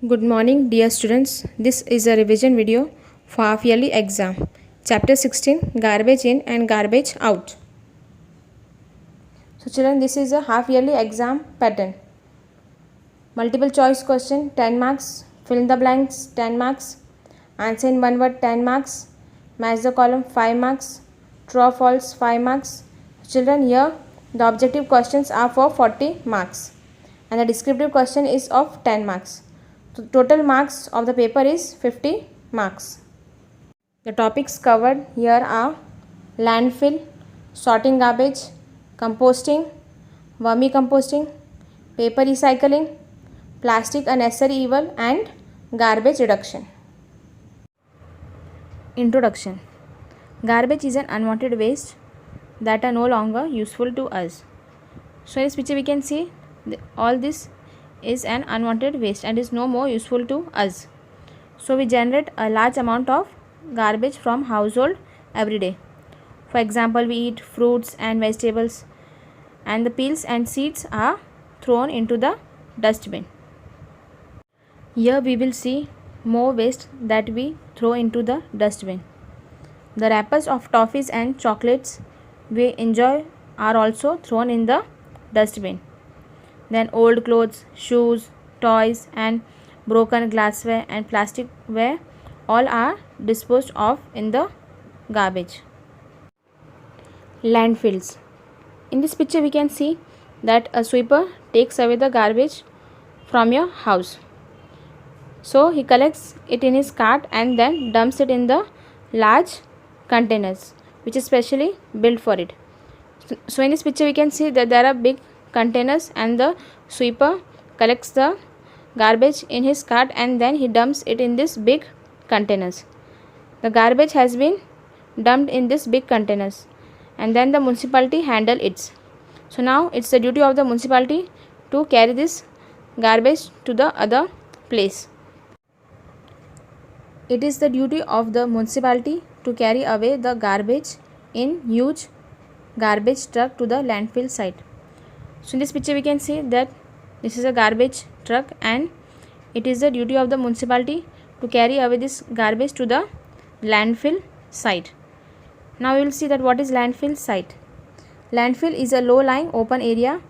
Good morning, dear students. This is a revision video for half yearly exam. Chapter 16, Garbage in and Garbage out. So children, this is a half yearly exam pattern. Multiple choice question, 10 marks. Fill in the blanks, 10 marks. Answer in one word, 10 marks. Match the column, 5 marks. True or false, 5 marks. Children, here the objective questions are for 40 marks. And the descriptive question is of 10 marks. So total marks of the paper is 50 marks. The topics covered here are landfill, sorting garbage, composting, vermicomposting, paper recycling, plastic unnecessary evil and garbage reduction. Introduction. Garbage is an unwanted waste that are no longer useful to us. So in this picture we can see all this is an unwanted waste and is no more useful to us. So we generate a large amount of garbage from household every day. For example, we eat fruits and vegetables and the peels and seeds are thrown into the dustbin. Here we will see more waste that we throw into the dustbin. The wrappers of toffees and chocolates we enjoy are also thrown in the dustbin. Then old clothes, shoes, toys and broken glassware and plasticware all are disposed of in the garbage. Landfills. In this picture we can see that a sweeper takes away the garbage from your house. So he collects it in his cart and then dumps it in the large containers which is specially built for it. So in this picture we can see that there are big containers and the sweeper collects the garbage in his cart and then he dumps it in this big containers. The garbage has been dumped in this big containers and then the municipality handle it. So now it's the duty of the municipality to carry this garbage to the other place. It is the duty of the municipality to carry away the garbage in huge garbage truck to the landfill site. So in this picture we can see that this is a garbage truck and it is the duty of the municipality to carry away this garbage to the landfill site. Now we will see that what is landfill site. Landfill is a low-lying open area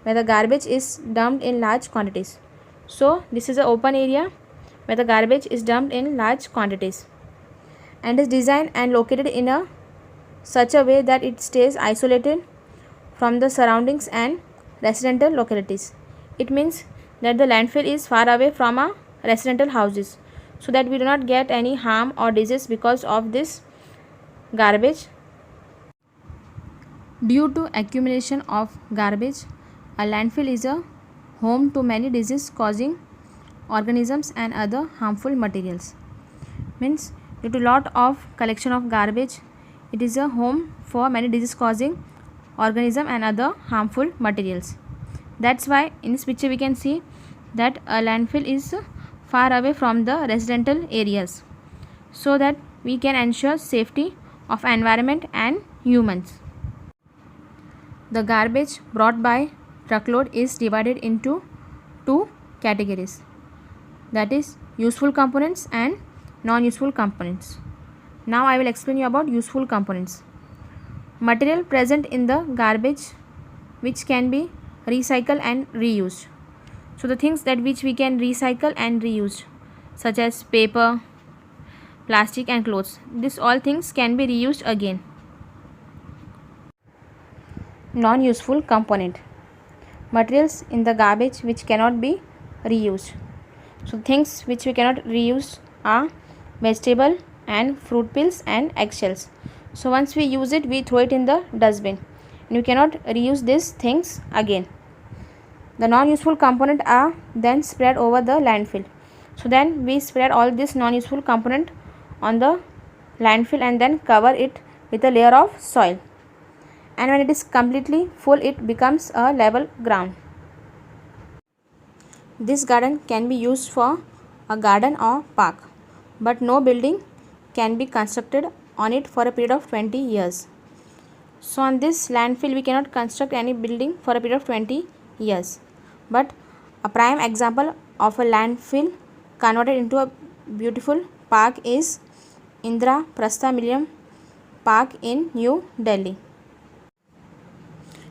where the garbage is dumped in large quantities. So this is an open area where the garbage is dumped in large quantities and is designed and located in such a way that it stays isolated from the surroundings and residential localities. It means that the landfill is far away from our residential houses so that we do not get any harm or disease because of this garbage. Due to accumulation of garbage, a landfill is a home to many disease causing organisms and other harmful materials. Means due to lot of collection of garbage, it is a home for many disease causing organism and other harmful materials. That's why in this picture we can see that a landfill is far away from the residential areas so that we can ensure safety of environment and humans. The garbage brought by truckload is divided into two categories, that is useful components and non-useful components. Now I will explain you about useful components. Material present in the garbage which can be recycled and reused. So the things that which we can recycle and reuse, such as paper, plastic and clothes, this all things can be reused again. Non-useful component. Materials in the garbage which cannot be reused. So things which we cannot reuse are vegetable and fruit peels and eggshells. So once we use it, we throw it in the dustbin and we cannot reuse these things again. The non-useful component are then spread over the landfill. So then we spread all this non-useful component on the landfill and then cover it with a layer of soil. And when it is completely full, it becomes a level ground. This garden can be used for a garden or park, but no building can be constructed on it for a period of 20 years. So on this landfill we cannot construct any building for a period of 20 years. But a prime example of a landfill converted into a beautiful park is Indraprastha Millennium Park in New Delhi.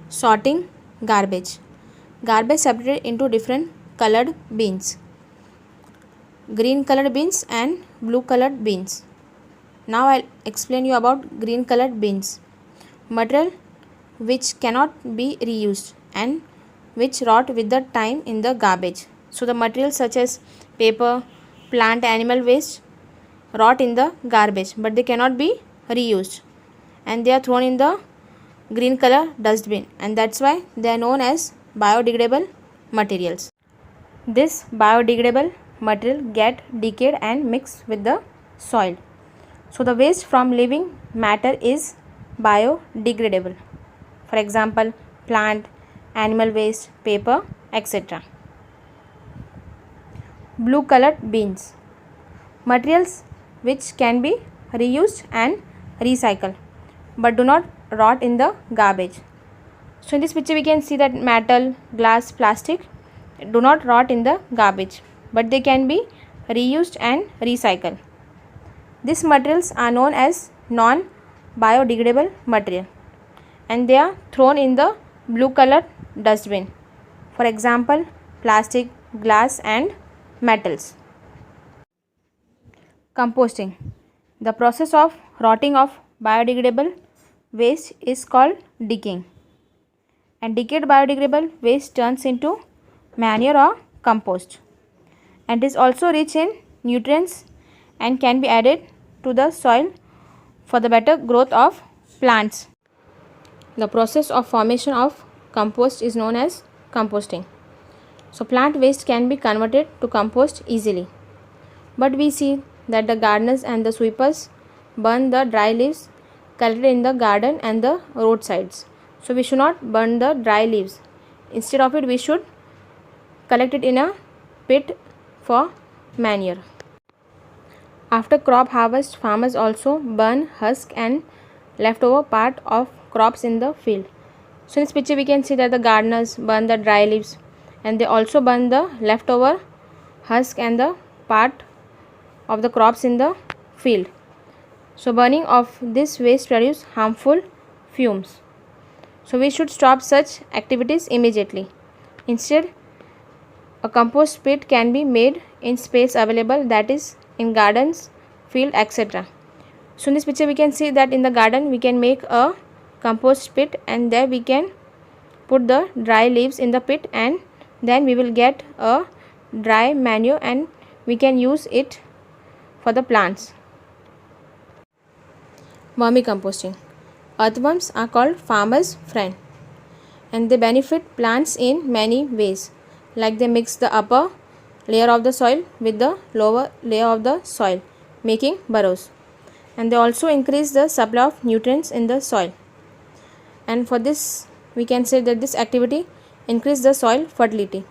Sorting garbage. Garbage separated into different colored bins. Green colored bins and blue colored bins. Now I'll explain you about green colored bins. Material which cannot be reused and which rot with the time in the garbage. So the materials such as paper, plant, animal waste rot in the garbage, but they cannot be reused and they are thrown in the green color dustbin, and that's why they are known as biodegradable materials. This biodegradable material get decayed and mix with the soil. So the waste from living matter is biodegradable. For example, plant, animal waste, paper, etc. Blue colored bins. Materials which can be reused and recycled but do not rot in the garbage. So in this picture we can see that metal, glass, plastic do not rot in the garbage, but they can be reused and recycled. These materials are known as non-biodegradable material and they are thrown in the blue colored dustbin. For example, plastic, glass and metals. Composting. The process of rotting of biodegradable waste is called decaying. And decayed biodegradable waste turns into manure or compost, and is also rich in nutrients and can be added to the soil for the better growth of plants. The process of formation of compost is known as composting. So plant waste can be converted to compost easily, but we see that the gardeners and the sweepers burn the dry leaves collected in the garden and the roadsides. So we should not burn the dry leaves. Instead of it, we should collect it in a pit for manure. After crop harvest, farmers also burn husk and leftover part of crops in the field. So in this picture we can see that the gardeners burn the dry leaves and they also burn the leftover husk and the part of the crops in the field. So burning of this waste produce harmful fumes. So we should stop such activities immediately. Instead, a compost pit can be made in space available, that is in gardens, field, etc. So in this picture we can see that in the garden we can make a compost pit and there we can put the dry leaves in the pit and then we will get a dry manure and we can use it for the plants. Vermicomposting. Earthworms are called farmer's friend and they benefit plants in many ways, like they mix the upper layer of the soil with the lower layer of the soil, making burrows, and they also increase the supply of nutrients in the soil. And for this we can say that this activity increases the soil fertility,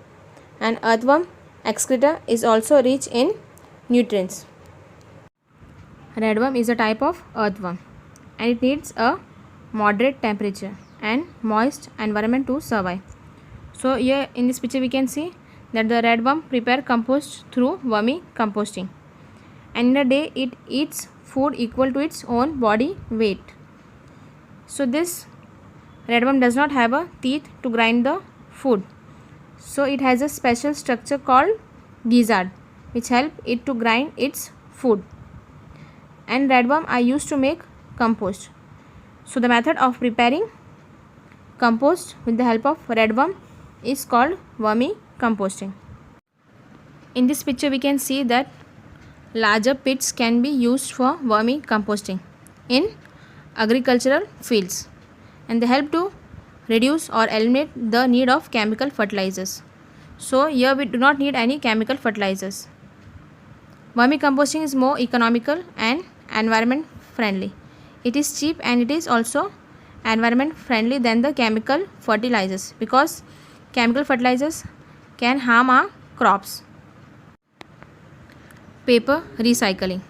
and earthworm excreta is also rich in nutrients. Redworm is a type of earthworm and it needs a moderate temperature and moist environment to survive. So here in this picture we can see that the redworm prepare compost through vermicomposting, and in a day it eats food equal to its own body weight. So this redworm does not have a teeth to grind the food, so it has a special structure called gizzard which help it to grind its food, and redworm are used to make compost. So the method of preparing compost with the help of redworm is called vermicomposting. In this picture we can see that larger pits can be used for vermicomposting in agricultural fields, and they help to reduce or eliminate the need of chemical fertilizers. So here we do not need any chemical fertilizers. Vermicomposting is more economical and environment friendly. It is cheap and it is also environment friendly than the chemical fertilizers, because chemical fertilizers can harm our crops. Paper recycling.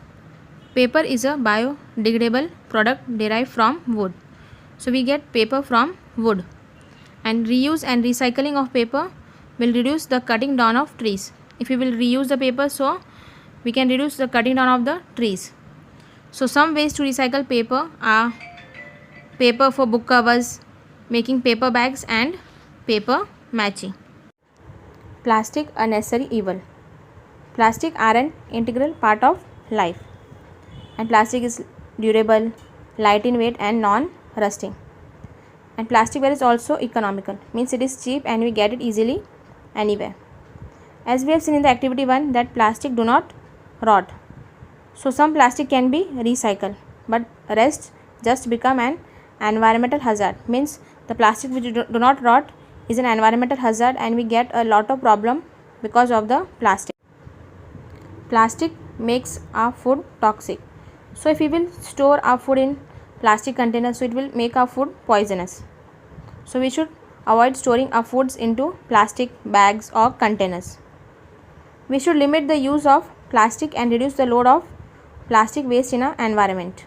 Paper is a biodegradable product derived from wood. So we get paper from wood, and reuse and recycling of paper will reduce the cutting down of trees. If we will reuse the paper, so we can reduce the cutting down of the trees. So some ways to recycle paper are paper for book covers, making paper bags, and paper matching. Plastic a necessary evil. Plastic are an integral part of life, and plastic is durable, light in weight, and non-rusting. And plasticware is also economical, means it is cheap and we get it easily anywhere. As we have seen in the activity 1 that plastic do not rot. So some plastic can be recycled, but rest just become an environmental hazard, means the plastic which do not rot is an environmental hazard and we get a lot of problem because of the plastic. Plastic makes our food toxic. So if we will store our food in plastic containers, so it will make our food poisonous. So we should avoid storing our foods into plastic bags or containers. We should limit the use of plastic and reduce the load of plastic waste in our environment.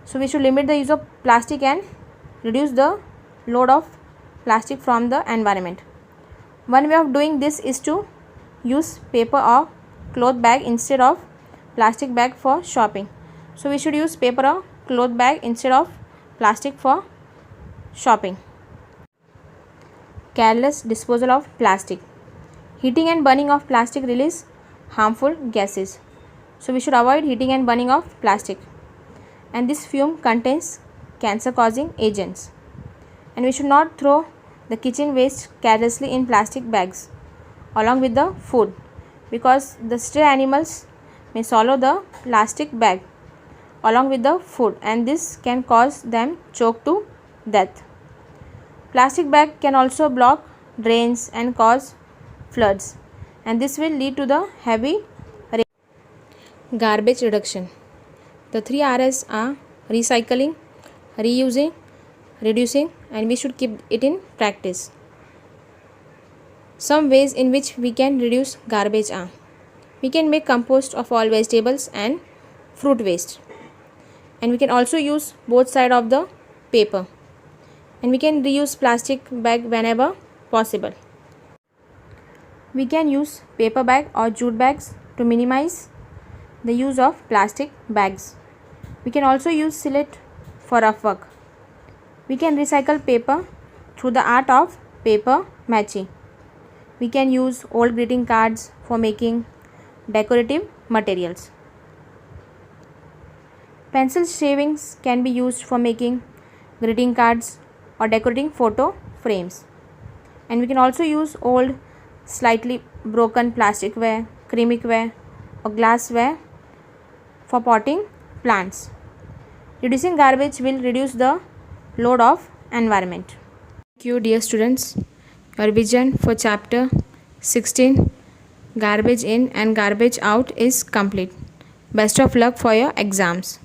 So we should limit the use of plastic and reduce the load of plastic from the environment. One way of doing this is to use paper or cloth bag instead of plastic bag for shopping. So we should use paper or cloth bag instead of plastic for shopping. Careless disposal of plastic. Heating and burning of plastic release harmful gases. So we should avoid heating and burning of plastic. And this fume contains cancer causing agents. And we should not throw the kitchen waste carelessly in plastic bags along with the food, because the stray animals may swallow the plastic bag along with the food and this can cause them choke to death. Plastic bag can also block drains and cause floods, and this will lead to the heavy rain. Garbage reduction. The 3 R's are recycling, reusing, reducing, and we should keep it in practice. Some ways in which we can reduce garbage are: we can make compost of all vegetables and fruit waste, and we can also use both sides of the paper, and we can reuse plastic bag whenever possible. We can use paper bag or jute bags to minimize the use of plastic bags. We can also use sillet for rough work. We can recycle paper through the art of paper matching. We can use old greeting cards for making decorative materials. Pencil shavings can be used for making greeting cards or decorating photo frames. And we can also use old, slightly broken plasticware, ceramic-ware or glassware for potting plants. Reducing garbage will reduce the load of environment. Thank you, dear students. Your revision for chapter 16, garbage in and garbage out, is complete. Best of luck for your exams.